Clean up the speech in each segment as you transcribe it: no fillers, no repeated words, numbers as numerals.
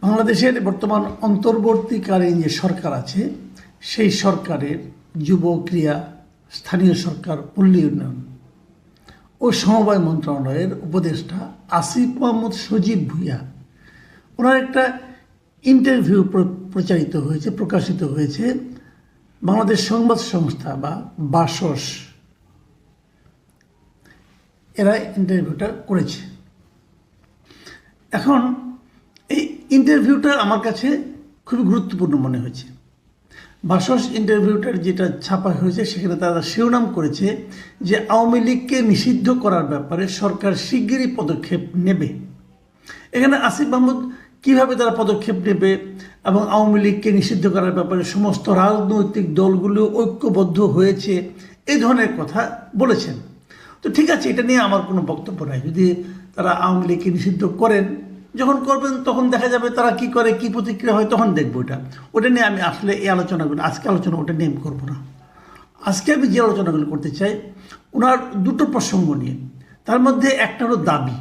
বাংলাদেশের বর্তমান অন্তর্বর্তীকালীন যে সরকার আছে সেই সরকারের যুব ক্রীড়া, স্থানীয় সরকার, পল্লী উন্নয়ন ও সমবায় মন্ত্রণালয়ের উপদেষ্টা আসিফ মাহমুদ সজীব ভুঁইয়া ওনার একটা ইন্টারভিউ প্রকাশিত হয়েছে বাংলাদেশ সংবাদ সংস্থা বা বাসস, এরা ইন্টারভিউটা করেছে। এখন এই ইন্টারভিউটা আমার কাছে খুবই গুরুত্বপূর্ণ মনে হয়েছে। বাসস ইন্টারভিউটার যেটা ছাপা হয়েছে সেখানে তারা শিরোনাম করেছে যে আওয়ামী লীগকে নিষিদ্ধ করার ব্যাপারে সরকার শিগগিরই পদক্ষেপ নেবে। এখানে আসিফ মাহমুদ কীভাবে তারা পদক্ষেপ নেবে এবং আওয়ামী লীগকে নিষিদ্ধ করার ব্যাপারে সমস্ত রাজনৈতিক দলগুলো ঐক্যবদ্ধ হয়েছে এই ধরনের কথা বলেছেন। তো ঠিক আছে, এটা নিয়ে আমার কোনো বক্তব্য নাই। যদি তারা আওয়ামী লীগকে নিষিদ্ধ করেন, যখন করবেন তখন দেখা যাবে তারা কি করে, কি প্রতিক্রিয়া হয়, তখন দেখবো। ওটা নিয়ে আমি আসলে এই আলোচনাগুলো আজকে ওটা নিয়ে আমি করবো না। আজকে আমি যে আলোচনাগুলো করতে চাই ওনার দুটো প্রসঙ্গ নিয়ে। তার মধ্যে একটা হলো দাবি।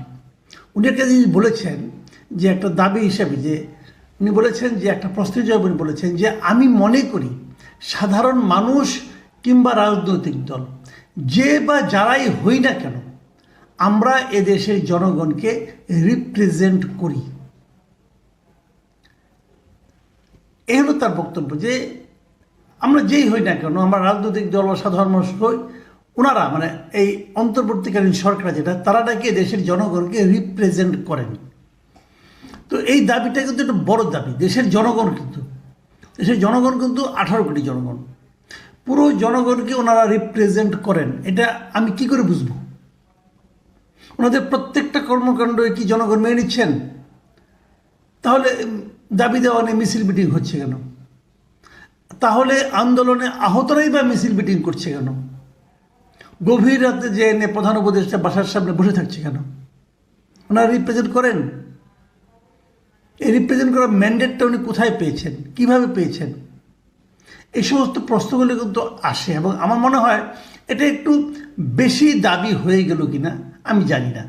উনি একটা জিনিস বলেছেন যে একটা দাবি হিসাবে, যে উনি বলেছেন যে একটা প্রশ্নের জবাবে উনি বলেছেন যে আমি মনে করি সাধারণ মানুষ কিংবা রাজনৈতিক দল যে বা যারাই হই না কেন আমরা এদেশের জনগণকে রিপ্রেজেন্ট করি। এই হলো তার বক্তব্য, যে আমরা যেই হই না কেন, আমরা রাজনৈতিক দল বা সাধারণ মানুষ হই, ওনারা মানে এই অন্তর্বর্তীকালীন সরকার যেটা, তারা নাকি দেশের জনগণকে রিপ্রেজেন্ট করেন। তো এই দাবিটা কিন্তু একটা বড় দাবি। দেশের জনগণ কিন্তু 18 কোটি জনগণ, পুরো জনগণকে ওনারা রিপ্রেজেন্ট করেন। এটা আমি কি করে বুঝবো? ওনাদের প্রত্যেকটা কর্মকাণ্ড কি জনগণ মেনে নিচ্ছেন? তাহলে দাবি দেওয়া নিয়ে মিছিল মিটিং হচ্ছে কেন? তাহলে আন্দোলনে আহতরাই বা মিছিল মিটিং করছে কেন? গভীর রাতে যে এনে প্রধান উপদেষ্টা বাসার সামনে বসে থাকছে কেন? ওনারা রিপ্রেজেন্ট করেন। এই রিপ্রেজেন্ট করার ম্যান্ডেটটা উনি কোথায় পেয়েছেন, কিভাবে পেয়েছেন? এই সমস্ত প্রশ্নগুলো কিন্তু আসে এবং আমার মনে হয় এটা একটু বেশি দাবি হয়ে গেল কিনা আমি জানি না।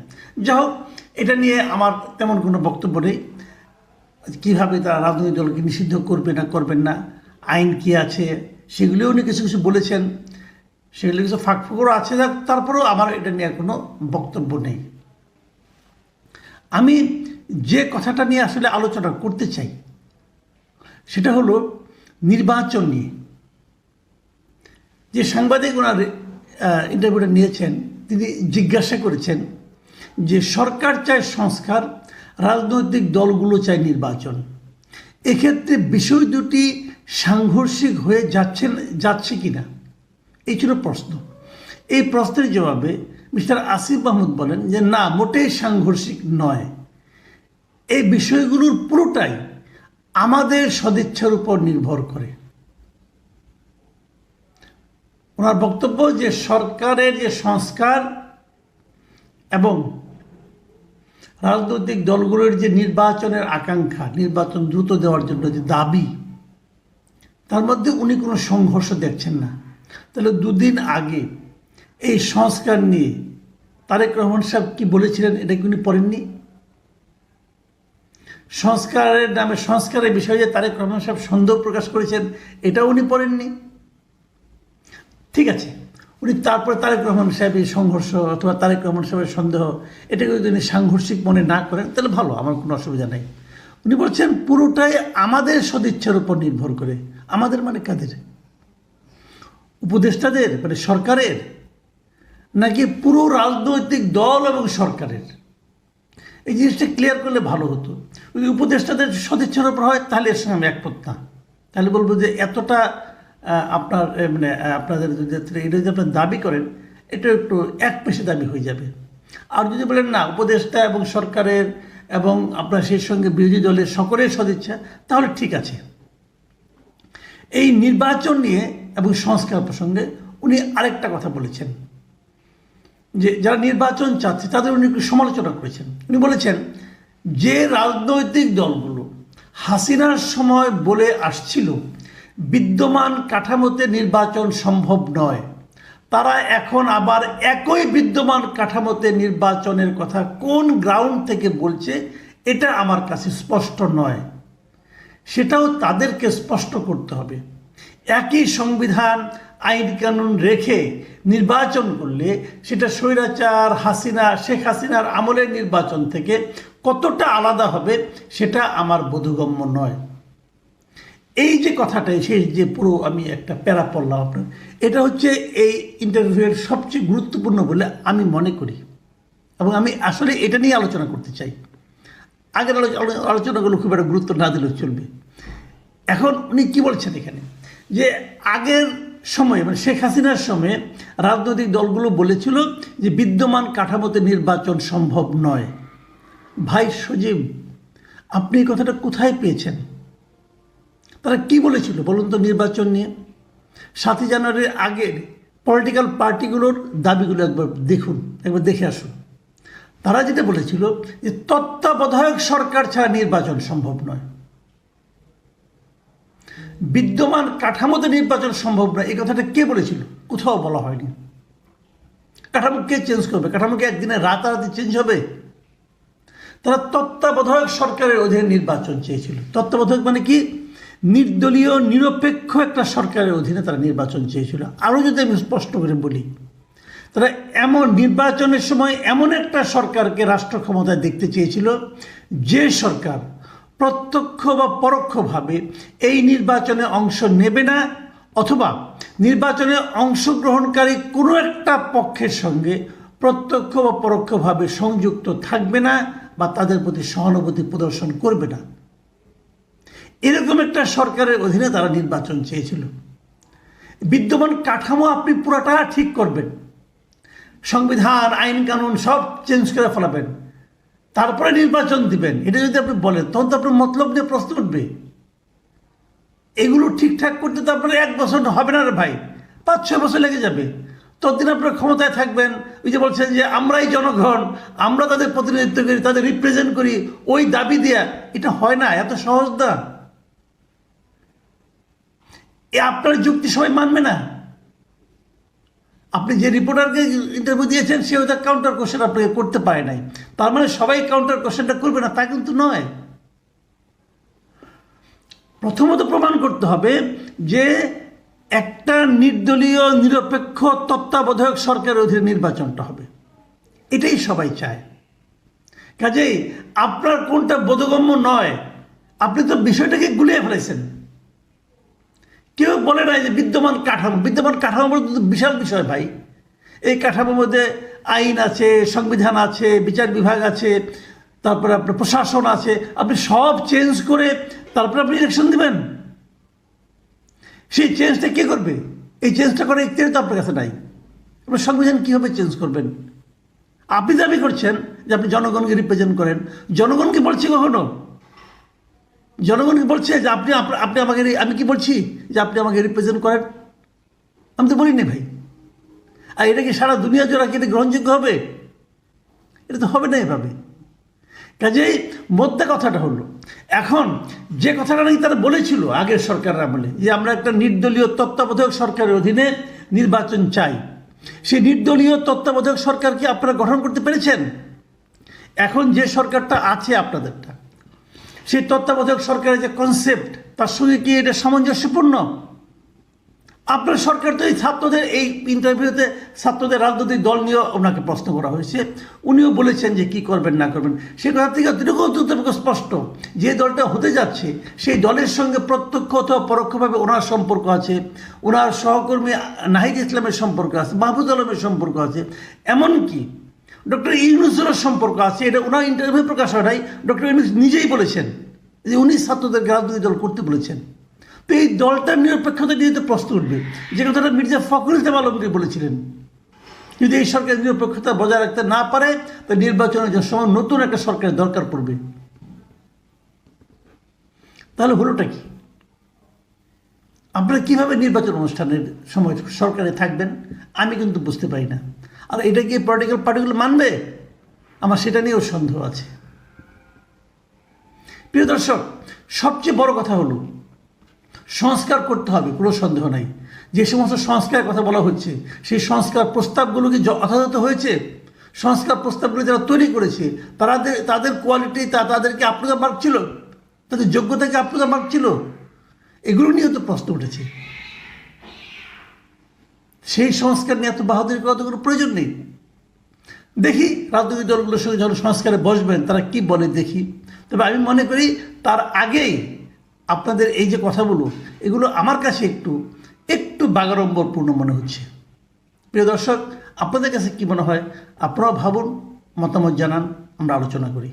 যাই হোক, এটা নিয়ে আমার তেমন কোনো বক্তব্য নেই। কীভাবে তারা রাজনৈতিক দলকে নিষিদ্ধ করবেন না, আইন কি আছে সেগুলিও উনি কিছু কিছু বলেছেন, সেগুলো কিছু ফাঁকফোকরও আছে। তারপরেও আমার এটা নিয়ে কোনো বক্তব্য নেই। আমি যে কথাটা নিয়ে আসলে আলোচনা করতে চাই সেটা হলো নির্বাচন নিয়ে। যে সাংবাদিক ওনার ইন্টারভিউটা নিয়েছেন তিনি জিজ্ঞাসা করেছেন যে সরকার চায় সংস্কার, রাজনৈতিক দলগুলো চায় নির্বাচন, এক্ষেত্রে বিষয় দুটি সাংঘর্ষিক হয়ে যাচ্ছে কিনা, এই ছিল প্রশ্ন। এই প্রশ্নের জবাবে মিস্টার আসিফ মাহমুদ বলেন যে না, মোটেই সাংঘর্ষিক নয়। এই বিষয়গুলোর পুরোটাই আমাদের সদিচ্ছার উপর নির্ভর করে। ওনার বক্তব্য যে সরকারের যে সংস্কার এবং রাজনৈতিক দলগুলোর যে নির্বাচনের আকাঙ্ক্ষা, নির্বাচন দ্রুত দেওয়ার জন্য যে দাবি, তার মধ্যে উনি কোনো সংঘর্ষ দেখছেন না। তাহলে দুদিন আগে এই সংস্কার নিয়ে তারেক রহমান সাহেব কি বলেছিলেন এটা কি উনি পড়েননি? সংস্কারের নামে, সংস্কারের বিষয়ে যে তারেক রহমান সাহেব সন্দেহ প্রকাশ করেছেন এটাও উনি পড়েননি। ঠিক আছে, উনি তারপরে তারেক রহমান সাহেবের সংঘর্ষ অথবা তারেক রহমান সাহেবের সন্দেহ এটাকে যদি উনি সাংঘর্ষিক মনে না করেন তাহলে ভালো, আমার কোনো অসুবিধা নেই। উনি বলছেন পুরোটাই আমাদের সদিচ্ছার উপর নির্ভর করে। আমাদের মানে কাদের? উপদেষ্টাদের, মানে সরকারের, নাকি পুরো রাজনৈতিক দল এবং সরকারের? এই জিনিসটা ক্লিয়ার করলে ভালো হতো। যদি উপদেষ্টাদের সদিচ্ছার উপর হয় তাহলে এর সঙ্গে আমি একমত না। তাহলে বলবো যে এতটা আপনার মানে আপনাদের যদি এটা যদি আপনার দাবি করেন এটা একটু এক পেশে দাবি হয়ে যাবে। আর যদি বলেন না, উপদেষ্টা এবং সরকারের এবং আপনার সেই সঙ্গে বিরোধী দলের সকলের সদিচ্ছা, তাহলে ঠিক আছে। এই নির্বাচন নিয়ে এবং সংস্কার প্রসঙ্গে উনি আরেকটা কথা বলেছেন যে যারা নির্বাচন চাচ্ছে তাদের উনি একটু সমালোচনা করেছেন। উনি বলেছেন যে রাজনৈতিক দলগুলো হাসিনার সময় বলে আসছিল বিদ্যমান কাঠামোতে নির্বাচন সম্ভব নয়, তারা এখন আবার একই বিদ্যমান কাঠামোতে নির্বাচনের কথা কোন গ্রাউন্ড থেকে বলছে এটা আমার কাছে স্পষ্ট নয়। সেটাও তাদেরকে স্পষ্ট করতে হবে। একই সংবিধান আইন কানুন রেখে নির্বাচন করলে সেটা স্বৈরাচার শেখ হাসিনার আমলের নির্বাচন থেকে কতটা আলাদা হবে সেটা আমার বোধগম্য নয়। এই যে কথাটাই শেষ যে পুরো আমি একটা প্যারা পড়লাম আপনার, এটা হচ্ছে এই ইন্টারভিউয়ের সবচেয়ে গুরুত্বপূর্ণ বলে আমি মনে করি, এবং আমি আসলে এটা নিয়ে আলোচনা করতে চাই। আগের আলোচনাগুলো খুব একটা গুরুত্ব না দিলেও চলবে। এখন উনি কি বলছেন এখানে, যে আগের সময়ে মানে শেখ হাসিনার সময়ে রাজনৈতিক দলগুলো বলেছিল যে বিদ্যমান কাঠামোতে নির্বাচন সম্ভব নয়। ভাই সজীব, আপনি এই কথাটা কোথায় পেয়েছেন? তারা কি বলেছিল বলুন তো নির্বাচন নিয়ে? 7ই জানুয়ারির আগের পলিটিক্যাল পার্টিগুলোর দাবিগুলো একবার দেখুন, একবার দেখে আসুন। তারা যেটা বলেছিল যে তত্ত্বাবধায়ক সরকার ছাড়া নির্বাচন সম্ভব নয়, বিদ্যমান কাঠামোতে নির্বাচন সম্ভব নয়। এই কথাটা কে বলেছিল? কোথাও বলা হয়নি। কাঠামো কে চেঞ্জ করবে? কাঠামো কি একদিনে রাতারাতি চেঞ্জ হবে? তারা তত্ত্বাবধায়ক সরকারের অধীনে নির্বাচন চেয়েছিল। তত্ত্বাবধায়ক মানে কি? নির্দলীয় নিরপেক্ষ একটা সরকারের অধীনে তারা নির্বাচন চেয়েছিল। আরও যদি আমি স্পষ্ট করে বলি, তারা এমন নির্বাচনের সময় এমন একটা সরকারকে রাষ্ট্র ক্ষমতায় দেখতে চেয়েছিল যে সরকার প্রত্যক্ষ বা পরোক্ষভাবে এই নির্বাচনে অংশ নেবে না, অথবা নির্বাচনে অংশগ্রহণকারী কোনো একটা পক্ষের সঙ্গে প্রত্যক্ষ বা পরোক্ষভাবে সংযুক্ত থাকবে না বা তাদের প্রতি সহানুভূতি প্রদর্শন করবে না। এরকম একটা সরকারের অধীনে তারা নির্বাচন চেয়েছিল। বিদ্যমান কাঠামো আপনি পুরাটা ঠিক করবেন, সংবিধান আইন কানুন সব চেঞ্জ করে ফেলাবেন, তারপরে নির্বাচন দিবেন, এটা যদি আপনি বলেন তখন তো আপনার মতলব নিয়ে প্রশ্ন উঠবে। এগুলো ঠিকঠাক করতে তো আপনার 1 বছর হবে না রে ভাই, 5-6 বছর লেগে যাবে। ততদিন আপনার ক্ষমতায় থাকবেন। ওই যে বলছেন যে আমরাই জনগণ, আমরা তাদের প্রতিনিধিত্ব করি, তাদের রিপ্রেজেন্ট করি, ওই দাবি দেয়া, এটা হয় না, এত সহজ না। আপনার যুক্তি সবাই মানবে না। আপনি যে রিপোর্টারকে ইন্টারভিউ দিয়েছেন সেও তার কাউন্টার কোশ্চেন আপনাকে করতে পারে নাই, তার মানে সবাই কাউন্টার কোশ্চেনটা করবে না তা কিন্তু নয়। প্রথমত প্রমাণ করতে হবে যে একটা নির্দলীয় নিরপেক্ষ তত্ত্বাবধায়ক সরকারের অধীনে নির্বাচনটা হবে, এটাই সবাই চায়। কাজেই আপনার কোনটা বোধগম্য নয়, আপনি তো বিষয়টাকে গুলিয়ে ফেলেছেন। কেউ বলে নাই যে বিদ্যমান কাঠামো বিশাল বিষয় ভাই। এই কাঠামোর মধ্যে আইন আছে, সংবিধান আছে, বিচার বিভাগ আছে, তারপরে আপনার প্রশাসন আছে। আপনি সব চেঞ্জ করে তারপরে আপনি ইলেকশন দেবেন, সেই চেঞ্জটা কে করবে? এই চেঞ্জটা করে ইখতিয়ার তো আপনার কাছে নাই। আপনার সংবিধান কীভাবে চেঞ্জ করবেন? আপনি দাবি করছেন যে আপনি জনগণকে রিপ্রেজেন্ট করেন, জনগণকে বলছি কখনো? জনগণকে বলছে যে আপনি আমাকে, আমি কি বলছি যে আপনি আমাকে রিপ্রেজেন্ট করেন? আমি তো বলিনি ভাই। আর এটা কি সারা দুনিয়া জোড়া কি এটা গ্রহণযোগ্য হবে? এটা তো হবে না এভাবে। কাজেই মোদ্দা কথাটা হলো, এখন যে কথাটা নাকি তারা বলেছিল আগের সরকারের আমলে যে আমরা একটা নির্দলীয় তত্ত্বাবধায়ক সরকারের অধীনে নির্বাচন চাই, সেই নির্দলীয় তত্ত্বাবধায়ক সরকারকে আপনারা গঠন করতে পেরেছেন? এখন যে সরকারটা আছে আপনাদেরটা, সেই তত্ত্বাবধায়ক সরকারের যে কনসেপ্ট, তার সঙ্গে কি এটা সামঞ্জস্যপূর্ণ? আপনার সরকার তো এই ছাত্রদের, এই ইন্টারভিউতে ছাত্রদের রাজনৈতিক দল নিয়ে ওনাকে প্রশ্ন করা হয়েছে, উনিও বলেছেন যে কি করবেন না করবেন। সে কথা থেকে অত্যন্ত স্পষ্ট, যে দলটা হতে যাচ্ছে সেই দলের সঙ্গে প্রত্যক্ষ অথবা পরোক্ষভাবে ওনার সম্পর্ক আছে, ওনার সহকর্মী নাহিদ ইসলামের সম্পর্ক আছে, মাহফুজ আলমের সম্পর্ক আছে, এমনকি ডক্টর ইউনূসের সম্পর্ক আছে। এটা ওনার ইন্টারভিউ প্রকাশ হয় নাই, ডক্টর ইউনূস নিজেই বলেছেন যে উনি ছাত্রদেরকে রাজনৈতিক দল করতে বলেছেন। তো এই দলটার নিরপেক্ষতা নিয়ে তো প্রশ্ন উঠবে, যে কথাটা মির্জা ফখরুল ইসলাম আলমগীর বলেছিলেন, যদি এই সরকার নিরপেক্ষতা বজায় রাখতে না পারে তো নির্বাচনের সময় নতুন একটা সরকারের দরকার পড়বে। তাহলে হলোটা কি? আপনারা কীভাবে নির্বাচন অনুষ্ঠানের সময় সরকারে থাকবেন আমি কিন্তু বুঝতে পারি না। আর এটা কি পলিটিক্যাল পার্টিগুলো মানবে? আমার সেটা নিয়েও সন্দেহ আছে। প্রিয় দর্শক, সবচেয়ে বড় কথা হলো সংস্কার করতে হবে, কোনো সন্দেহ নাই। যে সমস্ত সংস্কারের কথা বলা হচ্ছে সেই সংস্কার প্রস্তাবগুলো কি যথাযথ হয়েছে? সংস্কার প্রস্তাবগুলো যারা তৈরি করেছে তাদের কোয়ালিটি তাদেরকে আপনাদের মার্ক ছিল? তাদের যোগ্যতাকে আপনাদের মাপ ছিল? এগুলো নিয়েও তো প্রশ্ন উঠেছে। সেই সংস্কার নিয়ে এত বাহাদুরি করার তো কোনো প্রয়োজন নেই। দেখি রাজনৈতিক দলগুলোর সঙ্গে যখন সংস্কারে বসবেন তারা কি বলে দেখি। তবে আমি মনে করি তার আগেই আপনাদের এই যে কথাগুলো, এগুলো আমার কাছে একটু একটু বাগাড়ম্বরপূর্ণ মনে হচ্ছে। প্রিয় দর্শক, আপনাদের কাছে কি মনে হয়? আপনারাও ভাবুন, মতামত জানান, আমরা আলোচনা করি।